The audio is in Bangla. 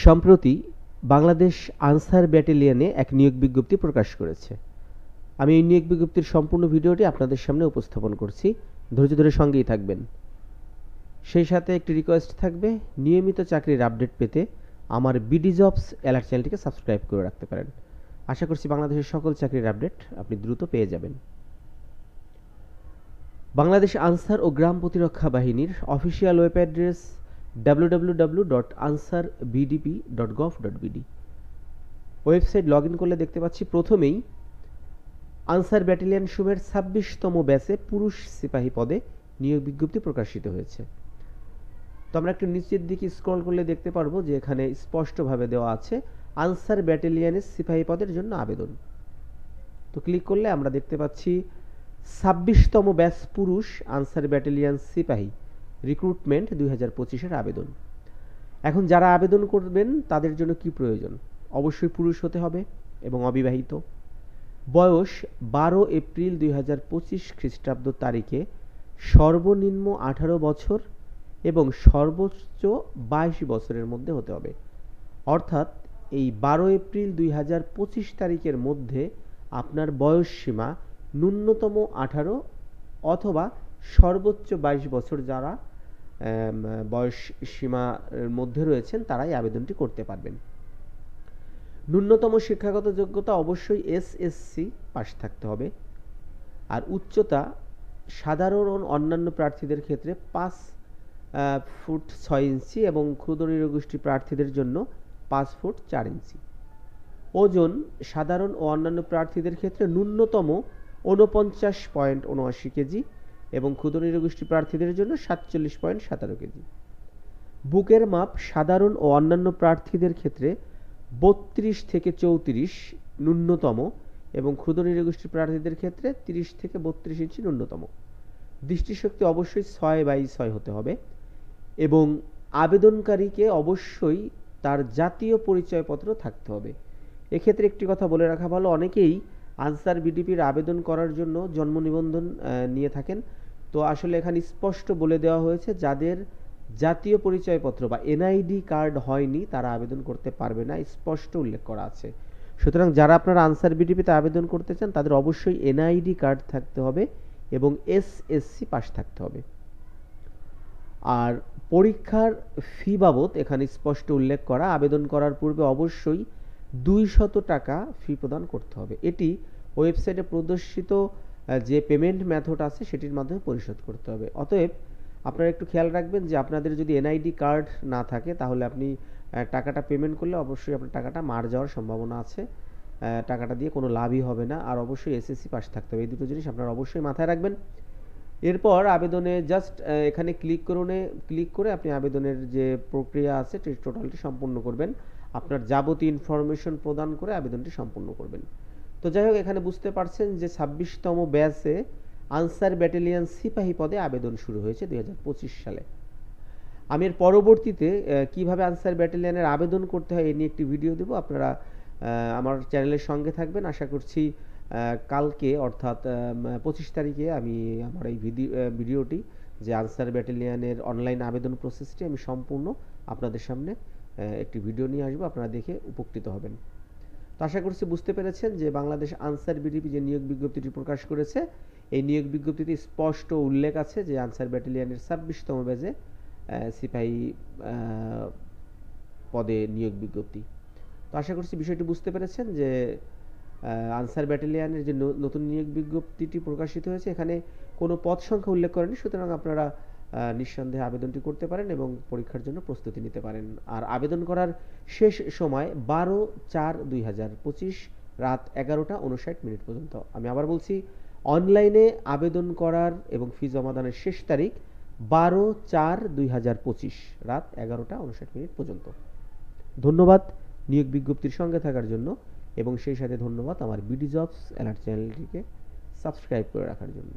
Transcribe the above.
সম্প্রতি বাংলাদেশ আনসার ব্যাটালিয়নে এক নিয়োগ বিজ্ঞপ্তি প্রকাশ করেছে। আমি এই নিয়োগ বিজ্ঞপ্তির সম্পূর্ণ ভিডিওটি আপনাদের সামনে উপস্থাপন করছি, ধৈর্য ধরে সঙ্গেই থাকবেন। সেই সাথে একটি রিকোয়েস্ট থাকবে, নিয়মিত চাকরির আপডেট পেতে আমার বিডি জবস অ্যালার্ট চ্যানেলটিকে সাবস্ক্রাইব করে রাখতে পারেন। আশা করছি বাংলাদেশের সকল চাকরির আপডেট আপনি দ্রুত পেয়ে যাবেন। বাংলাদেশ আনসার ও গ্রাম প্রতিরক্ষা বাহিনীর official web address www.ansarbdp.gov.bd website log in করলে দেখতে পাচ্ছি প্রথমেই আনসার ব্যাটালিয়ন সমূহের 26তম ব্যাচে পুরুষ সিপাহী পদে নিয়োগ বিজ্ঞপ্তি প্রকাশিত হয়েছে। তো আমরা একটু নিচের দিকে স্ক্রল করলে দেখতে পারবো যে এখানে স্পষ্টভাবে দেওয়া আছে আনসার ব্যাটালিয়নের সিপাহী পদের জন্য আবেদন। তো ক্লিক করলে আমরা দেখতে পাচ্ছি 26তম ব্যাচ পুরুষ আনসার ব্যাটালিয়ন সিপাহী রিক্রুটমেন্ট 2025-এর আবেদন। এখন যারা আবেদন করবেন তাদের জন্য কি প্রয়োজন? অবশ্যই পুরুষ হতে হবে এবং অবিবাহিত। বয়স 12 এপ্রিল 2025 খ্রিস্টাব্দ তারিখে সর্বনিম্ন 18 বছর এবং সর্বোচ্চ 22 বছরের মধ্যে হতে হবে। অর্থাৎ এই 12 এপ্রিল 2025 তারিখের মধ্যে আপনার বয়স সীমা ন্যূনতম 18 অথবা সর্বোচ্চ 22 বছর যারা বয়স সীমার মধ্যে রয়েছেন তারাই আবেদনটি করতে পারবেন। ন্যূনতম শিক্ষাগত যোগ্যতা অবশ্যই এসএসসি পাস থাকতে হবে। আর উচ্চতা সাধারণ ও অন্যান্য প্রার্থীদের ক্ষেত্রে 5 ফুট 6 ইঞ্চি এবং ক্ষুদ্র নৃগোষ্ঠী প্রার্থীদের জন্য 5 ফুট 4 ইঞ্চি। ওজন সাধারণ ও অন্যান্য প্রার্থীদের ক্ষেত্রে ন্যূনতম 49.79 কেজি এবং ক্ষুদ্র নৃগোষ্ঠী প্রার্থীদের জন্য 47.17 কেজি। বুকের মাপ সাধারণ ও অন্যান্য প্রার্থীদের ক্ষেত্রে 32 থেকে 34 ন্যূনতম এবং ক্ষুদ্র নৃগোষ্ঠী প্রার্থীদের ক্ষেত্রে 30 থেকে 32 ইঞ্চি ন্যূনতম। দৃষ্টিশক্তি অবশ্যই 6/6 হতে হবে এবং আবেদনকারীকে অবশ্যই তার জাতীয় পরিচয়পত্র থাকতে হবে। এক্ষেত্রে একটি কথা বলে রাখা ভালো, অনেকেই আনসার বিডিপির আবেদন করার জন্য জন্ম নিবন্ধন নিয়ে থাকেন। তো আসলে এখানে স্পষ্ট বলে দেওয়া হয়েছে যাদের জাতীয় পরিচয়পত্র বা এনআইডি কার্ড হয়নি তারা আবেদন করতে পারবে না, স্পষ্ট উল্লেখ করা আছে। সুতরাং যারা আপনারা আনসার বিডিপিতে আবেদন করতে চান তাদের অবশ্যই এনআইডি কার্ড থাকতে হবে এবং এসএসসি পাস থাকতে হবে। আর পরীক্ষার ফি বাবদ এখানে স্পষ্ট উল্লেখ করা, আবেদন করার পূর্বে অবশ্যই 200 টাকা ফি প্রদান করতে হবে। এটি ওয়েবসাইটে প্রদর্শিত যে পেমেন্ট মেথড আছে সেটির মাধ্যমে পরিশোধ করতে হবে। অতএব আপনারা একটু খেয়াল রাখবেন যে আপনাদের যদি এনআইডি কার্ড না থাকে তাহলে আপনি টাকাটা পেমেন্ট করলে অবশ্যই আপনার টাকাটা মার যাওয়ার সম্ভাবনা আছে, টাকাটা দিয়ে কোনো লাভই হবে না। আর অবশ্যই এসএসসি পাস থাকতে হবে। এই দুটো জিনিস আপনারা অবশ্যই মাথায় রাখবেন। এরপর আবেদনে জাস্ট এখানে ক্লিক করে আপনি আবেদনের যে প্রক্রিয়া আছে টোটালটি সম্পূর্ণ করবেন। আপনার যাবতীয় ইনফরমেশন প্রদান করে আবেদনটি সম্পূর্ণ করবেন। তো যাই হোক, এখানে বুঝতে পারছেন যে 26তম ব্যাচে আনসার ব্যাটালিয়ন সিপাহী পদে আবেদন শুরু হয়েছে 2025 সালে। আমি এর পরবর্তীতে কিভাবে আনসার ব্যাটালিয়নের আবেদন করতে হয় এ নিয়ে একটি ভিডিও দেব। আপনারা আমার চ্যানেলের সঙ্গে থাকবেন। আশা করছি কালকে অর্থাৎ 25 তারিখে আমি আমার এই ভিডিওটি যে আনসার ব্যাটালিয়নের অনলাইন আবেদন প্রসেসটি আমি সম্পূর্ণ আপনাদের সামনে একটি ভিডিও নিয়ে আসবো, আপনারা দেখে উপকৃত হবেন। তো আশা করছি বুঝতে পেরেছেন যে বাংলাদেশ আনসার বিডিপি যে নিয়োগ বিজ্ঞপ্তিটি প্রকাশ করেছে এই নিয়োগ বিজ্ঞপ্তিতে স্পষ্ট উল্লেখ আছে যে আনসার ব্যাটালিয়নের 26তম ব্যাচে সিপাহী পদে নিয়োগ বিজ্ঞপ্তি। তো আশা করছি বিষয়টি বুঝতে পেরেছেন যে আনসার ব্যাটালিয়নের যে নতুন নিয়োগ বিজ্ঞপ্তিটি প্রকাশিত হয়েছে এখানে কোনো পদ সংখ্যা উল্লেখ করেনি। সুতরাং আপনারা নিঃসন্দেহে আবেদনটি করতে পারেন এবং পরীক্ষার জন্য প্রস্তুতি নিতে পারেন। আর আবেদন করার শেষ সময় 12/4/2025 রাত 11:59 পর্যন্ত। আমি আবার বলছি, অনলাইনে আবেদন করার এবং ফি জমা দানের শেষ তারিখ 12/4/2025 রাত 11:59 পর্যন্ত। ধন্যবাদ নিয়োগ বিজ্ঞপ্তির সঙ্গে থাকার জন্য এবং সেই সাথে ধন্যবাদ আমার বিডি জবস অ্যালার্ট চ্যানেলটিকে সাবস্ক্রাইব করে রাখার জন্য।